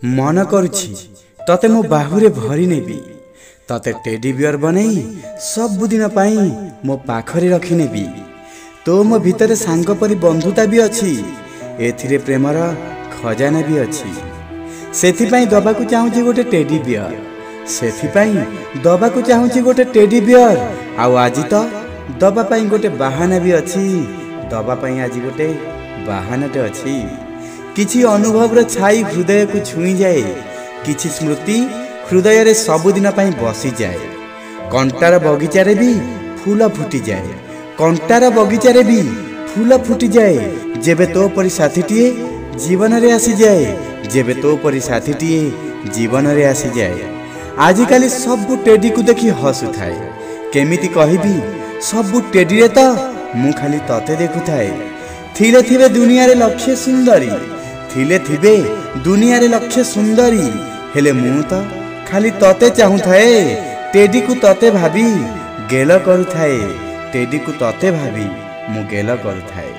मन करुछि तते मो बाहुरे भरी नेबी तते टेडी बियर बनई सब दिन पाई मो पाखरे रखी नेबी। तो मो भितरे सांग परी बंधुता भी अछि, एथिरे प्रेमर खजाना भी अछि। सेथिपाई दबाकू चाहूछि गोटे टेडी बियर, सेथिपाई दबाकू चाहूछि गोटे टेडी बियर। आउ आजि तो दबा पाई गोटे बाहाना भी अछि, दबा पाई आज गोटे बाहानाटे अछि। किछि अनुभव छाई हृदय को छुई जाए, किछि स्मृति हृदय रे सबुदिन पाई बसी जाए। कंटार बगीचा रे भी फूल फुटी जाए, कंटार बगीचा रे भी फूल फुटी जाए जेबे तो परी साथीटीए जीवन रे आसी जाए, जेबे तो परी साथीटीए जीवन रे आसी जाए। आजिकाली सब टेडी को देखी हसु थाए, केमिति कहिबी सब टेडी रे तो मु खाली तते देखु थाए। थिले थिबे दुनिया रे लक्ष्य सुंदरी, थिले थिबे दुनिया रे लक्ष्य सुंदरी, हेले मु तो खाली तते चाहू थाए। टेडी को तते भाबी गेल करू थाए, टेडी को तते भाबी मु गेल करू थाए।